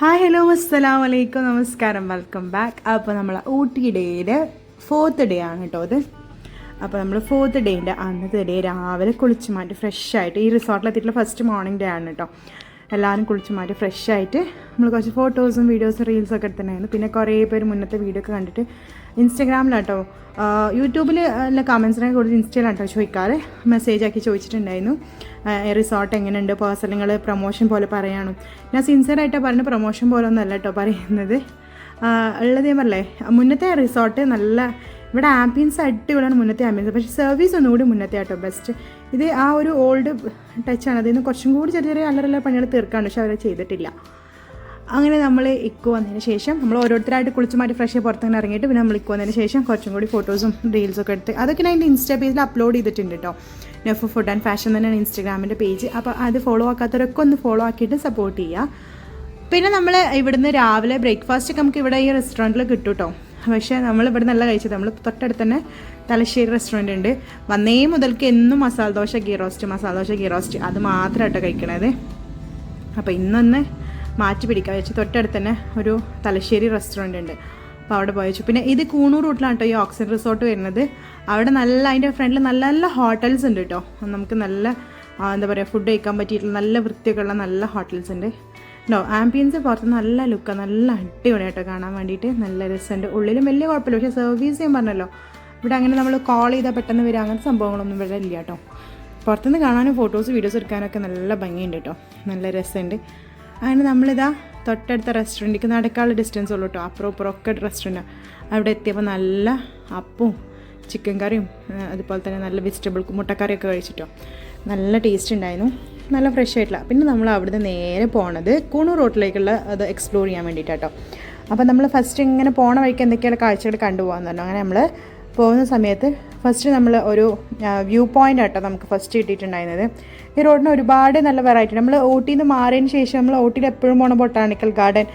Hi hello അസ്സലാമു അലൈക്കും നമസ്കാരം വെൽക്കം ബാക്ക്. അപ്പോൾ നമ്മൾ ഊട്ടി ഡേയുടെ 4th ഡേ ആണ് കേട്ടോ അത്. അപ്പോൾ നമ്മൾ 4th ഡേൻ്റെ അന്നത്തെ ഡേ രാവിലെ കുളിച്ച് മാറ്റി ഫ്രഷായിട്ട് ഈ റിസോർട്ടിലെത്തിയിട്ടുള്ള ഫസ്റ്റ് മോർണിംഗ് ഡേ ആണ് കേട്ടോ. എല്ലാവരും കുളിച്ച് മാറ്റി ഫ്രഷായിട്ട് നമ്മൾ കുറച്ച് ഫോട്ടോസും വീഡിയോസും റീൽസൊക്കെ എടുത്തിട്ടുണ്ടായിരുന്നു. പിന്നെ കുറേ പേര് മുന്നത്തെ വീഡിയോ ഒക്കെ കണ്ടിട്ട് ഇൻസ്റ്റഗ്രാമിലാട്ടോ യൂട്യൂബിൽ എല്ലാ കമൻസിനൊക്കെ കൂടുതൽ ഇൻസ്റ്റയിലാട്ടോ ചോദിക്കാറ് മെസ്സേജ് ആക്കി ചോദിച്ചിട്ടുണ്ടായിരുന്നു. റിസോർട്ട് എങ്ങനെയുണ്ട്, പേഴ്സണൽ നിങ്ങൾ പ്രൊമോഷൻ പോലെ പറയണം. ഞാൻ സിൻസിയറായിട്ടാണ് പറഞ്ഞ് പ്രൊമോഷൻ പോലെ ഒന്നല്ല കേട്ടോ പറയുന്നത്. ഉള്ളത് ഞാൻ പറഞ്ഞേ, മുന്നത്തെ റിസോർട്ട് നല്ല ഇവിടെ ആംബിയൻസ് അടിപൊളിയാണ്. മുന്നത്തെ ആംബിയൻസ് പക്ഷേ സർവീസ് ഒന്നുകൂടി മുന്നത്തെ ആട്ടോ ബെസ്റ്റ്. ഇത് ആ ഒരു ഓൾഡ് ടച്ചാണ്. അതിൽ നിന്ന് കുറച്ചും കൂടി ചെറിയ ചെറിയ അല്ലറല്ല പണികൾ തീർക്കാണ്ട്, പക്ഷെ അവരെ ചെയ്തിട്ടില്ല. അങ്ങനെ നമ്മൾ ഇക്കോ വന്നതിന് ശേഷം നമ്മൾ ഓരോരുത്തരായിട്ട് കുളിച്ച് മാറ്റി ഫ്രഷ് പുറത്തുനിന്ന് ഇറങ്ങിയിട്ട് പിന്നെ നമ്മൾ ഇക്കോ വന്നതിന് ശേഷം കുറച്ചും കൂടി ഫോട്ടോസും റീൽസൊക്കെ എടുത്ത് അതൊക്കെ ഞാൻ എൻ്റെ ഇൻസ്റ്റാ പേജിൽ അപ്ലോഡ് ചെയ്തിട്ടുണ്ട് കേട്ടോ. നെഫ് ഫുഡ് ആൻഡ് ഫാഷൻ തന്നെയാണ് ഇൻസ്റ്റാഗ്രാമിൻ്റെ പേജ്. അപ്പോൾ അത് ഫോളോ ആക്കാത്തവരൊക്കെ ഒന്ന് ഫോളോ ആക്കിയിട്ട് സപ്പോർട്ട് ചെയ്യുക. പിന്നെ നമ്മൾ ഇവിടുന്ന് രാവിലെ ബ്രേക്ക്ഫാസ്റ്റ് ഒക്കെ നമുക്ക് ഇവിടെ ഈ റെസ്റ്റോറൻറ്റിൽ കിട്ടും കേട്ടോ. പക്ഷേ നമ്മൾ ഇവിടെ നല്ല കഴിച്ചത്, നമ്മൾ തൊട്ടടുത്ത് തന്നെ തലശ്ശേരി റെസ്റ്റോറൻറ്റ് ഉണ്ട്. വന്നേ മുതൽക്ക് എന്നും മസാല ദോശ ഗീ റോസ്റ്റ് അത് മാത്രമായിട്ടോ കഴിക്കണത്. അപ്പോൾ ഇന്നൊന്ന് മാറ്റി പിടിക്കാൻ വെച്ച് തൊട്ടടുത്ത് തന്നെ ഒരു തലശ്ശേരി റെസ്റ്റോറൻറ്റ് ഉണ്ട്. അപ്പോൾ അവിടെ പോയി വെച്ചു. പിന്നെ ഇത് കൂണൂർ റൂട്ടിലാണ് കേട്ടോ ഈ ഓക്സിജൻ റിസോർട്ട് വരുന്നത്. അവിടെ നല്ല അതിൻ്റെ ഫ്രണ്ടിൽ നല്ല നല്ല ഹോട്ടൽസ് ഉണ്ട് കേട്ടോ. നമുക്ക് നല്ല എന്താ പറയുക ഫുഡ് കഴിക്കാൻ പറ്റിയിട്ടുള്ള നല്ല വൃത്തിയൊക്കെ ഉള്ള നല്ല ഹോട്ടൽസ് ഉണ്ട്. ആംബിയൻസ് പുറത്ത് നല്ല ലുക്കാണ്, നല്ല അടിപൊളിയായിട്ടോ കാണാൻ വേണ്ടിയിട്ട് നല്ല രസമുണ്ട്. ഉള്ളിലും വലിയ കുഴപ്പമില്ല, പക്ഷേ സർവീസ് ചെയ്യാൻ പറഞ്ഞല്ലോ ഇവിടെ അങ്ങനെ നമ്മൾ കോൾ ചെയ്താൽ പെട്ടെന്ന് വരിക അങ്ങനത്തെ സംഭവങ്ങളൊന്നും ഇവിടെ ഇല്ല കേട്ടോ. പുറത്തുനിന്ന് കാണാനും ഫോട്ടോസ് വീഡിയോസ് എടുക്കാനൊക്കെ നല്ല ഭംഗിയുണ്ട് കേട്ടോ, നല്ല രസമുണ്ട്. അങ്ങനെ നമ്മളിതാ തൊട്ടടുത്ത റെസ്റ്റോറൻറ്റിലേക്ക് നടക്കാനുള്ള ഡിസ്റ്റൻസ് ഉള്ളൂ കേട്ടോ. അപ്പുറമൊക്കെ റെസ്റ്റോറൻറ്റാണ്. അവിടെ എത്തിയപ്പോൾ നല്ല അപ്പവും ചിക്കൻ കറിയും അതുപോലെ തന്നെ നല്ല വെജിറ്റബിൾ മുട്ടക്കറിയൊക്കെ കഴിച്ചിട്ടോ. നല്ല ടേസ്റ്റ് ഉണ്ടായിരുന്നു, നല്ല ഫ്രഷ് ആയിട്ടുള്ള. പിന്നെ നമ്മൾ അവിടുന്ന് നേരെ പോണത് കൂണൂർ റോട്ടിലേക്കുള്ള അത് എക്സ്പ്ലോർ ചെയ്യാൻ വേണ്ടിയിട്ടാട്ടോ. അപ്പോൾ നമ്മൾ ഫസ്റ്റ് ഇങ്ങനെ പോണ വഴിക്ക് എന്തൊക്കെയാണ് കാഴ്ചകൾ കണ്ടുപോകാൻ പറഞ്ഞു. അങ്ങനെ നമ്മൾ പോകുന്ന സമയത്ത് ഫസ്റ്റ് നമ്മൾ ഒരു വ്യൂ പോയിൻ്റ് ആട്ടോ നമുക്ക് ഫസ്റ്റ് കിട്ടിയിട്ടുണ്ടായിരുന്നത്. ഈ റോഡിന് ഒരുപാട് നല്ല വെറൈറ്റി. നമ്മൾ ഊട്ടിയിൽ നിന്ന് മാറിയതിന് ശേഷം നമ്മൾ ഊട്ടിയിൽ എപ്പോഴും പോകണം ബൊട്ടാണിക്കൽ ഗാർഡൻ,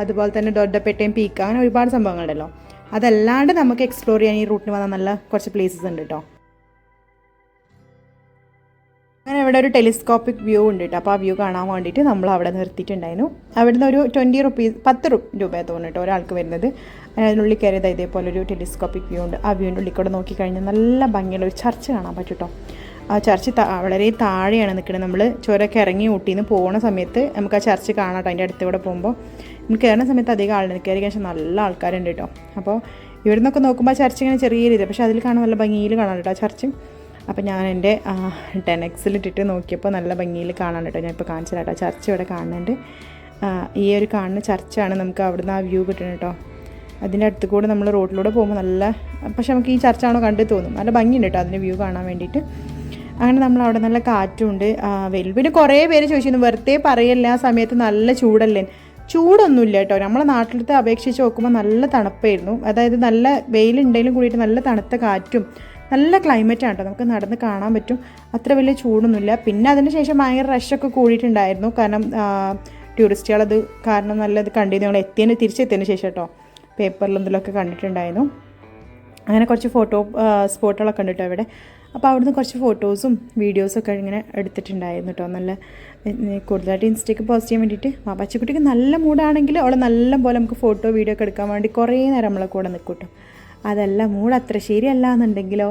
അതുപോലെ തന്നെ ദൊഡ്ഡപ്പെട്ടയും പീക്ക്, അങ്ങനെ ഒരുപാട് സംഭവങ്ങളുണ്ടല്ലോ. അതല്ലാണ്ട് നമുക്ക് എക്സ്പ്ലോർ ചെയ്യാൻ ഈ റൂട്ടിന് വന്നാൽ നല്ല കുറച്ച് പ്ലേസസ് ഉണ്ട് കേട്ടോ. അങ്ങനെ ഇവിടെ ഒരു ടെലിസ്കോപ്പിക് വ്യൂ ഉണ്ട് കേട്ടോ. അപ്പോൾ ആ വ്യൂ കാണാൻ വേണ്ടിയിട്ട് നമ്മൾ അവിടെ നിർത്തിയിട്ടുണ്ടായിരുന്നു. അവിടുന്ന് ഒരു 10 രൂപയാണ് തോന്നുന്നു കേട്ടോ ഒരാൾക്ക് വരുന്നത്. അതിനുള്ളിൽ കയറിയത് ഇതേപോലെ ഒരു ടെലിസ്കോപ്പിക് വ്യൂ ഉണ്ട്. ആ വ്യൂവിൻ്റെ ഉള്ളിൽ കൂടെ നോക്കിക്കഴിഞ്ഞാൽ നല്ല ഭംഗിയുള്ള ഒരു ചർച്ച് കാണാൻ പറ്റും കേട്ടോ. ആ ചർച്ച് വളരെ താഴെയാണ് നിൽക്കുന്നത്. നമ്മൾ ചുരമൊക്കെ ഇറങ്ങി ഊട്ടിയിൽ നിന്ന് പോകുന്ന സമയത്ത് നമുക്ക് ആ ചർച്ച് കാണാം കേട്ടോ. അതിൻ്റെ അടുത്തൂടെ പോകുമ്പോൾ നമുക്ക് കയറുന്ന സമയത്ത് അധികം ആളുണ്ട്, കയറി കഴിഞ്ഞാൽ നല്ല ആൾക്കാരുണ്ട് കേട്ടോ. അപ്പോൾ ഇവിടെ നിന്നൊക്കെ നോക്കുമ്പോൾ ആ ചർച്ച് ഇങ്ങനെ ചെറിയ രീതി, പക്ഷേ അതിൽ കാണാൻ നല്ല ഭംഗിയിൽ കാണാൻ കേട്ടോ ആ ചർച്ച്. അപ്പോൾ ഞാൻ എൻ്റെ 10X ഇട്ടിട്ട് നോക്കിയപ്പോൾ നല്ല ഭംഗിയിൽ കാണാൻ കേട്ടോ. ഞാൻ ഇപ്പോൾ കാണിച്ചു കേട്ടോ ചർച്ച് ഇവിടെ കാണുന്നുണ്ട്. ഈ ഒരു കാണുന്ന ചർച്ചാണ് നമുക്ക് അവിടുന്ന് ആ വ്യൂ കിട്ടുന്നത് കേട്ടോ. അതിൻ്റെ അടുത്ത് കൂടെ നമ്മൾ റോഡിലൂടെ പോകുമ്പോൾ നല്ല, പക്ഷെ നമുക്ക് ഈ ചർച്ചാണോ കണ്ടു തോന്നും, നല്ല ഭംഗിയുണ്ട് കേട്ടോ അതിൻ്റെ വ്യൂ കാണാൻ വേണ്ടിയിട്ട്. അങ്ങനെ നമ്മൾ അവിടെ നല്ല കാറ്റുണ്ട്. പിന്നെ കുറേ പേര് ചോദിച്ചിരുന്നു വെറുതെ പറയല്ലേ ആ സമയത്ത് നല്ല ചൂടല്ലേ. ചൂടൊന്നുമില്ല കേട്ടോ, നമ്മളെ നാട്ടിലത്തെ അപേക്ഷിച്ച് നോക്കുമ്പോൾ നല്ല തണുപ്പായിരുന്നു. അതായത് നല്ല വെയിലുണ്ടെങ്കിലും കൂടിയിട്ട് നല്ല തണുത്ത കാറ്റും നല്ല ക്ലൈമറ്റാണ് കേട്ടോ. നമുക്ക് നടന്ന് കാണാൻ പറ്റും, അത്ര വലിയ ചൂടൊന്നുമില്ല. പിന്നെ അതിന് ശേഷം ഭയങ്കര റഷൊക്കെ കൂടിയിട്ടുണ്ടായിരുന്നു, കാരണം ടൂറിസ്റ്റുകളത് കാരണം നല്ലത് കണ്ടിരുന്നു. ഞങ്ങൾ തിരിച്ചെത്തിയതിന് ശേഷം കേട്ടോ പേപ്പറിലും ഇതിലൊക്കെ കണ്ടിട്ടുണ്ടായിരുന്നു. അങ്ങനെ കുറച്ച് ഫോട്ടോ സ്പോട്ടുകളൊക്കെ ഉണ്ട് കേട്ടോ ഇവിടെ. അപ്പോൾ അവിടുന്ന് കുറച്ച് ഫോട്ടോസും വീഡിയോസൊക്കെ ഇങ്ങനെ എടുത്തിട്ടുണ്ടായിരുന്നു കേട്ടോ. നല്ല കൂടുതലായിട്ട് ഇൻസ്റ്റയ്ക്ക് പോസ്റ്റ് ചെയ്യാൻ വേണ്ടിയിട്ട്. പച്ചക്കുട്ടിക്ക് നല്ല മൂടാണെങ്കിൽ അവൾ നല്ല പോലെ നമുക്ക് ഫോട്ടോ വീഡിയോ ഒക്കെ എടുക്കാൻ വേണ്ടി കുറേ നേരം നമ്മളെ കൂടെ നിൽക്കും കേട്ടോ. അതല്ല മൂഡ് അത്ര ശരിയല്ല എന്നുണ്ടെങ്കിലോ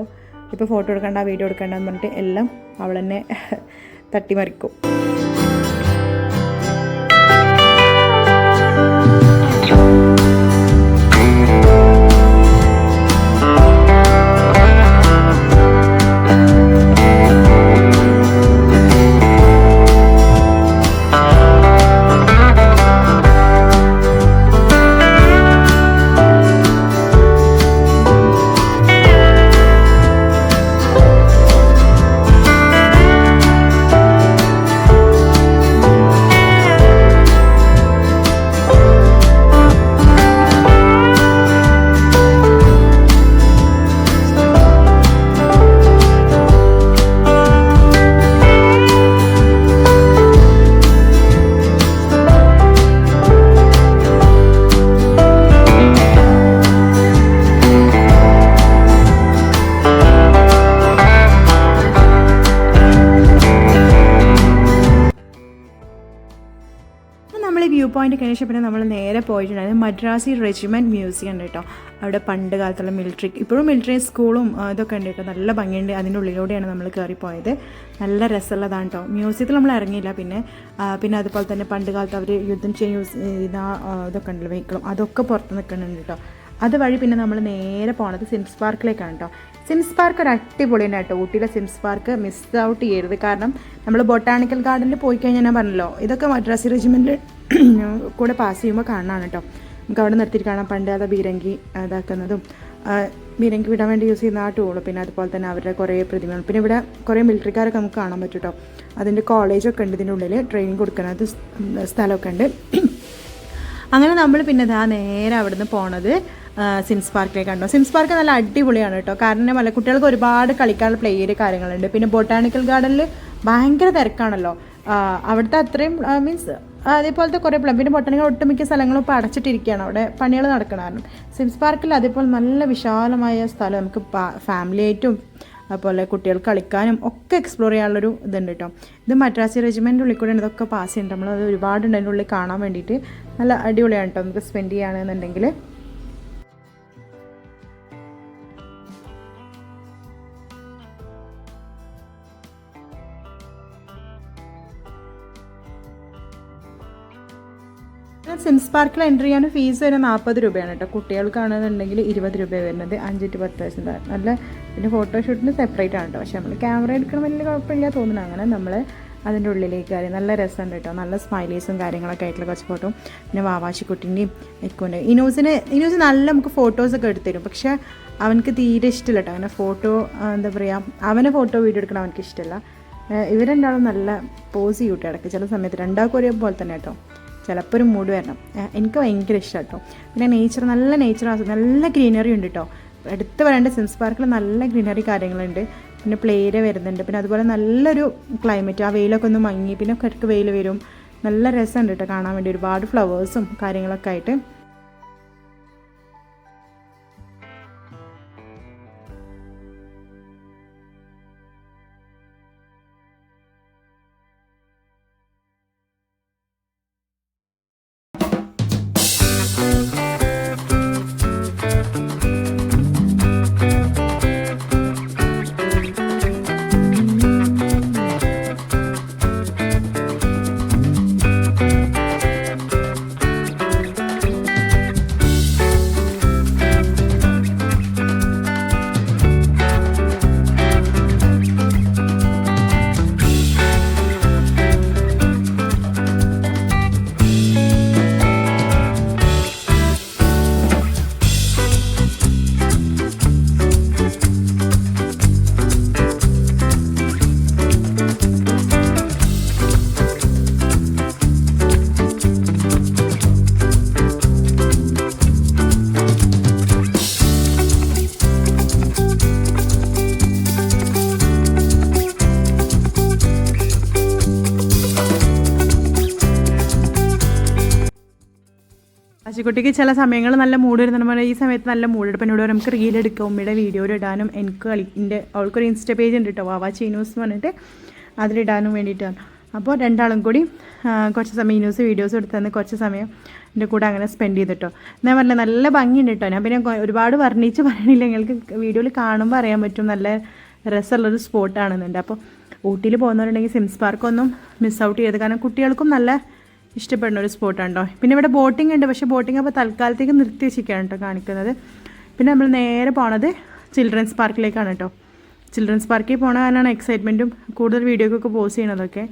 ഇപ്പോൾ ഫോട്ടോ എടുക്കണ്ട വീഡിയോ എടുക്കണ്ടെന്ന് പറഞ്ഞിട്ട് എല്ലാം അവൾ തന്നെ തട്ടിമറിക്കും. പോയിന്റ് കഴിഞ്ഞ ശേഷം പിന്നെ നമ്മൾ നേരെ പോയിട്ടുണ്ടായിരുന്നു മദ്രാസി റെജിമെൻറ്റ് മ്യൂസിയം ഉണ്ട് കേട്ടോ. അവിടെ പണ്ട് കാലത്തുള്ള മിലിറ്ററി, ഇപ്പോഴും മിലിറ്ററി സ്കൂളും ഇതൊക്കെ ഉണ്ട് കേട്ടോ. നല്ല ഭംഗിയുണ്ട്. അതിൻ്റെ ഉള്ളിലൂടെയാണ് നമ്മൾ കയറിപ്പോയത്. നല്ല രസമുള്ളതാണ് കേട്ടോ. മ്യൂസിയത്തിൽ നമ്മൾ ഇറങ്ങിയില്ല. പിന്നെ അതുപോലെ തന്നെ പണ്ട് കാലത്ത് അവർ യുദ്ധം ചെയ്യുന്ന ഇതൊക്കെ ഉണ്ടല്ലോ, വെഹിക്കിളും അതൊക്കെ പുറത്ത് നിൽക്കുന്നുണ്ട് കേട്ടോ. അതുവഴി പിന്നെ നമ്മൾ നേരെ പോണത് സിംസ് പാർക്കിലേക്കാണ് കേട്ടോ. സിംസ് പാർക്ക് ഒരു അടിപൊളിയാണ് കേട്ടോ. ഊട്ടിയിലെ സിംസ് പാർക്ക് മിസ് ഔട്ട് ചെയ്യരുത്. കാരണം നമ്മൾ ബൊട്ടാണിക്കൽ ഗാർഡനിൽ പോയി കഴിഞ്ഞാൽ ഞാൻ പറഞ്ഞല്ലോ, ഇതൊക്കെ മദ്രാസി റെജിമെൻറ്റ് കൂടെ പാസ് ചെയ്യുമ്പോൾ കാണാനാണ് കേട്ടോ. നമുക്ക് അവിടെ നിർത്തിയിട്ട് കാണാം പണ്ട് അത് ബീരങ്കി ഇതാക്കുന്നതും ബീരങ്കി വിടാൻ വേണ്ടി യൂസ് ചെയ്യുന്ന ആ ടൂള്, പിന്നെ അതുപോലെ തന്നെ അവരുടെ കുറേ പ്രതിമകൾ, പിന്നെ ഇവിടെ കുറേ മിലിറ്ററിക്കാരൊക്കെ നമുക്ക് കാണാൻ പറ്റും കേട്ടോ. അതിൻ്റെ കോളേജൊക്കെ ഉണ്ട് ഇതിൻ്റെ ഉള്ളിൽ, ട്രെയിനിങ് കൊടുക്കുന്നത് സ്ഥലമൊക്കെ ഉണ്ട്. അങ്ങനെ നമ്മൾ പിന്നെ നേരെ അവിടെ നിന്ന് പോണത് സിംസ് പാർക്കിലേക്ക് കണ്ടോ. സിംസ് പാർക്ക് നല്ല അടിപൊളിയാണ് കേട്ടോ. കാരണം കുട്ടികൾക്ക് ഒരുപാട് കളിക്കാനുള്ള പ്ലേ ഏരിയ കാര്യങ്ങളുണ്ട്. പിന്നെ ബൊട്ടാണിക്കൽ ഗാർഡനിൽ ഭയങ്കര തിരക്കാണല്ലോ. അവിടുത്തെ അത്രയും മീൻസ് അതേപോലത്തെ കുറേ പിന്നെ ബൊട്ടാണിക്കൽ ഒട്ടുമിക്ക സ്ഥലങ്ങളും ഇപ്പോൾ അടച്ചിട്ടിരിക്കുകയാണ്, അവിടെ പണികൾ നടക്കണം. കാരണം സിംസ് പാർക്കിൽ അതേപോലെ നല്ല വിശാലമായ സ്ഥലം, നമുക്ക് ഫാമിലി ആയിട്ടും അതുപോലെ കുട്ടികൾക്ക് കളിക്കാനും ഒക്കെ എക്സ്പ്ലോർ ചെയ്യാനുള്ളൊരു ഇതുണ്ട് കേട്ടോ. ഇത് മദ്രാസി റെജിമെൻറ്റിൻ്റെ ഉള്ളിൽ കൂടെ ഇതൊക്കെ പാസ് ചെയ്യുന്നുണ്ട്. നമ്മളത് ഒരുപാടുണ്ട് അതിൻ്റെ ഉള്ളിൽ കാണാൻ വേണ്ടിയിട്ട്. നല്ല അടിപൊളിയാണ് കേട്ടോ നമുക്ക് സ്പെൻഡ് ചെയ്യുകയാണെന്നുണ്ടെങ്കിൽ. സിംസ് പാർക്കിൽ എൻട്രി ചെയ്യാൻ ഫീസ് വരുന്നത് 40 രൂപയാണ് കേട്ടോ. കുട്ടികൾക്കാണെന്നുണ്ടെങ്കിൽ 20 രൂപ വരുന്നത്, 5 to 10 വയസ്സിൻ്റെ. നല്ല പിന്നെ ഫോട്ടോഷൂട്ടിന് സെപ്പറേറ്റ് ആണ് കേട്ടോ. പക്ഷേ നമ്മൾ ക്യാമറ എടുക്കണം വലിയ കുഴപ്പമില്ല തോന്നുന്നു. അങ്ങനെ നമ്മൾ അതിൻ്റെ ഉള്ളിലേക്ക് കയറി. നല്ല രസമുണ്ട് കേട്ടോ. നല്ല സ്മൈലീസും കാര്യങ്ങളൊക്കെ ആയിട്ടുള്ള കുറച്ച് ഫോട്ടോ. പിന്നെ വാവാശിക്കുട്ടിൻ്റെയും എക്കോൻ്റെ ഇനൂസ് നല്ല നമുക്ക് ഫോട്ടോസൊക്കെ എടുത്തുതരും. പക്ഷേ അവനക്ക് തീരെ ഇഷ്ടമില്ല കേട്ടോ അങ്ങനെ ഫോട്ടോ. എന്താ പറയുക, അവനെ ഫോട്ടോ വീഡിയോ എടുക്കണം അവനക്ക് ഇഷ്ടമല്ല. ഇവരെന്താളും നല്ല പോസ് ചെയ്യൂട്ടോ ഇടയ്ക്ക് ചില സമയത്ത്. രണ്ടാൾക്കും ഒരേപോലെ തന്നെ കേട്ടോ. ചിലപ്പോൾ ഒരു മൂഡ് വരണം. എനിക്ക് ഭയങ്കര ഇഷ്ടമാണ് കേട്ടോ. പിന്നെ നല്ല നേച്ചർ, നല്ല ഗ്രീനറി ഉണ്ട് കേട്ടോ. എടുത്ത് പറയേണ്ട സിംസ് പാർക്കിൽ നല്ല ഗ്രീനറി കാര്യങ്ങളുണ്ട്. പിന്നെ പ്ലേ ഏരിയ വരുന്നുണ്ട്. പിന്നെ അതുപോലെ നല്ലൊരു ക്ലൈമറ്റ്, ആ വെയിലൊക്കെ ഒന്ന് മങ്ങി പിന്നെ കിടക്ക് വെയിൽ വരും. നല്ല രസമുണ്ട് കേട്ടോ കാണാൻ വേണ്ടി. ഒരുപാട് ഫ്ലവേഴ്സും കാര്യങ്ങളൊക്കെ ആയിട്ട്. ആശിക്കുട്ടിക്ക് ചില സമയങ്ങൾ നല്ല മൂഡ് വരുന്നുണ്ട്. പറഞ്ഞാൽ ഈ സമയത്ത് നല്ല മൂഡ് എടുപ്പം എന്നോട് നമുക്ക് റീലെടുക്കാം, ഉമ്മയുടെ വീഡിയോയിൽ ഇടാനും. എനിക്ക് അവൾക്കൊരു ഇൻസ്റ്റ പേജ് ഉണ്ട് കേട്ടോ, വാവാച്ചി ന്യൂസ് എന്ന് പറഞ്ഞിട്ട്, അതിലിടാനും വേണ്ടിയിട്ടാണ്. അപ്പോൾ രണ്ടാളും കൂടി കുറച്ച് സമയം ന്യൂസ് വീഡിയോസ് എടുത്ത് തന്ന് കുറച്ച് സമയം എൻ്റെ കൂടെ അങ്ങനെ സ്പെൻഡ് ചെയ്തിട്ടോ. ഞാൻ പറഞ്ഞില്ല നല്ല ഭംഗിയുണ്ട് കേട്ടോ. ഞാൻ പിന്നെ ഒരുപാട് വർണ്ണിച്ച് പറയണില്ല, നിങ്ങൾക്ക് വീഡിയോയിൽ കാണുമ്പോൾ അറിയാൻ പറ്റും നല്ല രസമുള്ളൊരു സ്പോട്ടാണെന്നുണ്ട്. അപ്പോൾ ഊട്ടിയിൽ പോകുന്നവരുണ്ടെങ്കിൽ സിംസ് പാർക്കൊന്നും മിസ് ഔട്ട് ചെയ്ത്, കാരണം കുട്ടികൾക്കും നല്ല ഇഷ്ടപ്പെടുന്ന ഒരു സ്പോട്ടാണ് കേട്ടോ. പിന്നെ ഇവിടെ ബോട്ടിംഗ് ഉണ്ട്, പക്ഷേ ബോട്ടിംഗ് അപ്പോൾ തൽക്കാലത്തേക്ക് നിർത്തി വെച്ചിരിക്കുകയാണ് കേട്ടോ കാണിക്കുന്നത്. പിന്നെ നമ്മൾ നേരെ പോണത് ചിൽഡ്രൻസ് പാർക്കിലേക്കാണ് കേട്ടോ. ചിൽഡ്രൻസ് പാർക്കിൽ പോണ കാരണമാണ് എക്സൈറ്റ്മെൻറ്റും കൂടുതൽ വീഡിയോക്കൊക്കെ പോസ്റ്റ് ചെയ്യണതൊക്കെ.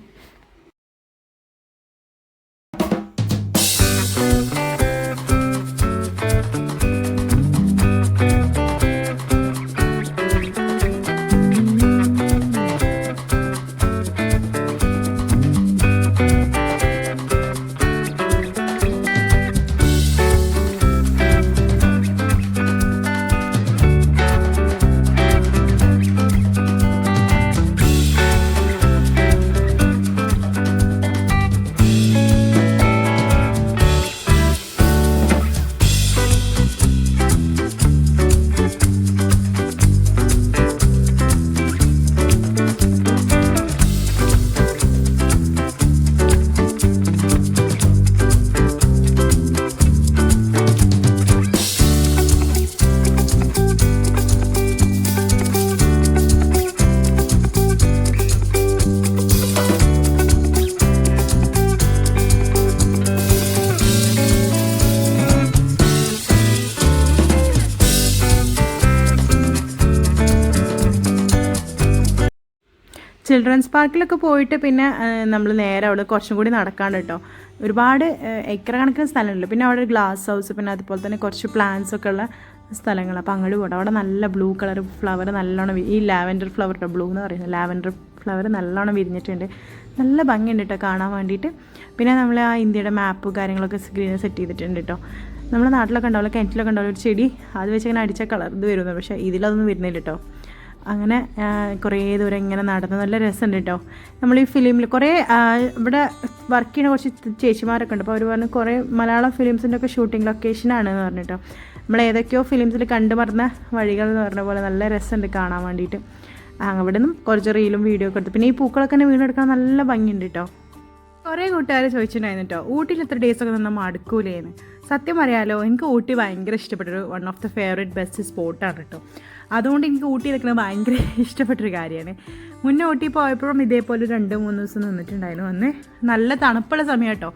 ചിൽഡ്രൻസ് പാർക്കിലൊക്കെ പോയിട്ട് പിന്നെ നമ്മൾ നേരെ അവിടെ കുറച്ചും കൂടി നടക്കാണ്ട് കേട്ടോ. ഒരുപാട് ഏക്കർ കണക്കിന് സ്ഥലമുണ്ട്. പിന്നെ അവിടെ ഒരു ഗ്ലാസ് ഹൗസ്, പിന്നെ അതുപോലെ തന്നെ കുറച്ച് പ്ലാന്റ്സ് ഒക്കെ ഉള്ള സ്ഥലങ്ങൾ. അപ്പോൾ അങ്ങോട്ട് പോകണം. അവിടെ നല്ല ബ്ലൂ കളർ ഫ്ലവർ നല്ലോണം, ഈ ലാവൻഡർ ഫ്ലവർ കേട്ടോ, ബ്ലൂ എന്ന് പറയുന്നത് ലാവൻഡർ ഫ്ലവർ നല്ലോണം വിരിഞ്ഞിട്ടുണ്ട്. നല്ല ഭംഗിയുണ്ട് കേട്ടോ കാണാൻ വേണ്ടിയിട്ട്. പിന്നെ നമ്മൾ ആ ഇന്ത്യയുടെ മാപ്പ് കാര്യങ്ങളൊക്കെ സ്ക്രീനിൽ സെറ്റ് ചെയ്തിട്ടുണ്ട് കേട്ടോ. നമ്മുടെ നാട്ടിലൊക്കെ ഉണ്ടാവില്ല, കിണറ്റിലൊക്കെ ഉണ്ടാവില്ല ഒരു ചെടി, അത് വെച്ച് ഇങ്ങനെ അടിച്ച കളർ ഇത് വരുന്നത്, പക്ഷേ ഇതിലതൊന്നും വരുന്നില്ല കേട്ടോ. അങ്ങനെ കുറേ ദൂരം ഇങ്ങനെ നടന്ന് നല്ല രസമുണ്ട് കേട്ടോ. നമ്മൾ ഈ ഫിലിമിൽ കുറേ ഇവിടെ വർക്ക് ചെയ്യുന്ന കുറച്ച് ചേച്ചിമാരൊക്കെ ഉണ്ട്. അപ്പോൾ അവർ പറഞ്ഞു കുറേ മലയാളം ഫിലിംസിൻ്റെ ഒക്കെ ഷൂട്ടിംഗ് ലൊക്കേഷനാണെന്ന് പറഞ്ഞിട്ടോ. നമ്മൾ ഏതൊക്കെയോ ഫിലിംസിൽ കണ്ടു മറന്ന വഴികൾ എന്ന് പറഞ്ഞ പോലെ നല്ല രസമുണ്ട് കാണാൻ വേണ്ടിയിട്ട്. അവിടെ നിന്നും കുറച്ച് റീലും വീഡിയോ ഒക്കെ എടുത്തു. പിന്നെ ഈ പൂക്കളൊക്കെ തന്നെ വീണെടുക്കാൻ നല്ല ഭംഗിയുണ്ട് കേട്ടോ. കുറേ കൂട്ടുകാർ ചോദിച്ചിട്ടുണ്ടായിരുന്നു കേട്ടോ, ഊട്ടിയിൽ എത്ര ഡേയ്സൊക്കെ നിന്നാൽ മടുക്കൂലേന്ന്. സത്യം പറയാലോ, എനിക്ക് ഊട്ടി ഭയങ്കര ഇഷ്ടപ്പെട്ടൊരു one of the favourite best സ്പോട്ടാണ് കേട്ടോ. അതുകൊണ്ട് എനിക്ക് ഊട്ടി നിൽക്കുന്നത് ഭയങ്കര ഇഷ്ടപ്പെട്ടൊരു കാര്യമാണ്. മുന്നേ ഊട്ടി പോയപ്പോഴും ഇതേപോലെ 2-3 ദിവസം നിന്നിട്ടുണ്ടായിരുന്നു. അന്ന് നല്ല തണുപ്പുള്ള സമയം കേട്ടോ,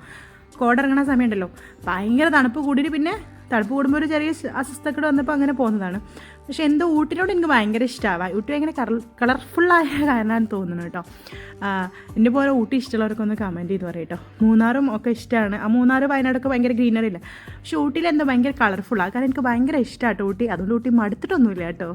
കോടിറങ്ങണ സമയം ഉണ്ടല്ലോ, ഭയങ്കര തണുപ്പ് കൂടിയിട്ട് പിന്നെ തണുപ്പ് കൂടുമ്പോൾ ഒരു ചെറിയ അസ്വസ്ഥതകൾ വന്നപ്പോൾ അങ്ങനെ പോകുന്നതാണ്. പക്ഷേ എന്തോ ഊട്ടിനോട് എനിക്ക് ഭയങ്കര ഇഷ്ടമാണ്. ഊട്ടി ഭയങ്കര കളർഫുള്ളായ കാരണമാണ് തോന്നുന്നു കേട്ടോ. എൻ്റെ പോലെ ഊട്ടി ഇഷ്ടമുള്ളവരൊക്കെ ഒന്ന് കമൻറ്റ് ചെയ്ത് പറയും കേട്ടോ. മൂന്നാറും ഒക്കെ ഇഷ്ടമാണ്. ആ മൂന്നാർ വയനാടൊക്കെ ഭയങ്കര ഗ്രീനറി ഇല്ല, പക്ഷേ ഊട്ടിയിൽ എന്തോ ഭയങ്കര കളർഫുള്ളാണ്. കാരണം എനിക്ക് ഭയങ്കര ഇഷ്ടമാണ് ഊട്ടി. അതുകൊണ്ട് ഊട്ടി മടുത്തിട്ടൊന്നുമില്ല കേട്ടോ.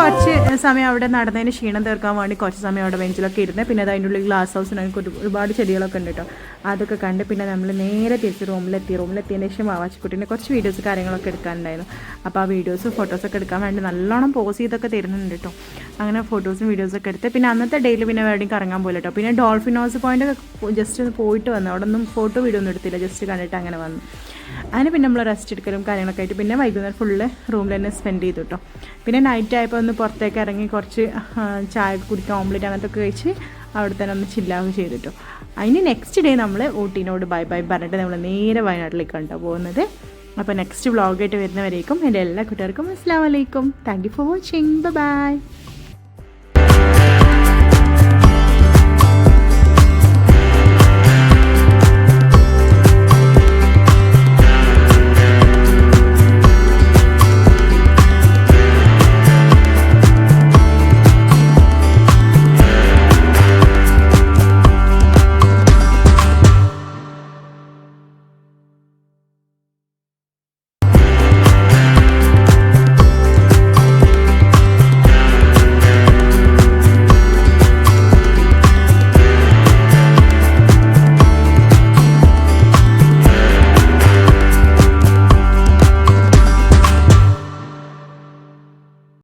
കുറച്ച് സമയം അവിടെ നടന്നതിന് ക്ഷീണം തീർക്കാൻ വേണ്ടി കുറച്ച് സമയം അവിടെ ബെഞ്ചിലൊക്കെ ഇരുന്ന്, പിന്നെ അതിൻ്റെ ഉള്ളിൽ ഗ്ലാസ് ഹൗസിനൊക്കെ ഒരുപാട് ചെടികളൊക്കെ ഉണ്ട് കേട്ടോ. അതൊക്കെ കണ്ട് പിന്നെ നമ്മൾ നേരെ തിരിച്ച് റൂമിലെത്തിയതിന് ശേഷം വാവാച്ചിക്കുട്ടീൻ്റെ കുറച്ച് വീഡിയോസ് കാര്യങ്ങളൊക്കെ എടുക്കാനുണ്ടായിരുന്നു. അപ്പോൾ ആ വീഡിയോസ് ഫോട്ടോസൊക്കെ എടുക്കാൻ വേണ്ടി നല്ലോണം പോസ് ചെയ്തൊക്കെ തരുന്നുണ്ട് കേട്ടോ. അങ്ങനെ ഫോട്ടോസും വീഡിയോസൊക്കെ എടുത്ത് പിന്നെ അന്നത്തെ ഡേയിൽ പിന്നെ എവിടെയും കറങ്ങാൻ പോയില്ല കേട്ടോ. പിന്നെ ഡോൾഫിൻ ഹൗസ് പോയിൻ്റ് ജസ്റ്റ് ഒന്ന് പോയിട്ട് വന്നു. അവിടെ ഒന്നും ഫോട്ടോ വീഡിയോ ഒന്നും എടുത്തില്ല, ജസ്റ്റ് കണ്ടിട്ട് അങ്ങനെ വന്നു. അതിന് പിന്നെ നമ്മൾ റെസ്റ്റ് എടുക്കലും കാര്യങ്ങളൊക്കെ ആയിട്ട് പിന്നെ വൈകുന്നേരം ഫുള്ള് റൂമിൽ തന്നെ സ്പെൻഡ് ചെയ്തു കേട്ടോ. പിന്നെ നൈറ്റ് ആയപ്പോൾ ഒന്ന് പുറത്തേക്ക് ഇറങ്ങി കുറച്ച് ചായ കുടിക്കാൻ, ഓംലെറ്റ് അങ്ങനത്തെ ഒക്കെ കഴിച്ച് അവിടെ തന്നെ ഒന്ന് ചില്ലാവുക ചെയ്തിട്ടോ. അതിന് നെക്സ്റ്റ് ഡേ നമ്മൾ ഊട്ടീനോട് ബൈ ബൈ പറഞ്ഞിട്ട് നമ്മൾ നേരെ വയനാട്ടിലേക്കാണ് കേട്ടോ പോകുന്നത്. അപ്പോൾ നെക്സ്റ്റ് വ്ളോഗായിട്ട് വരുന്നവരേക്കും എൻ്റെ എല്ലാ കൂട്ടുകാർക്കും അസ്സലാമു അലൈക്കും. Thank you for watching. By.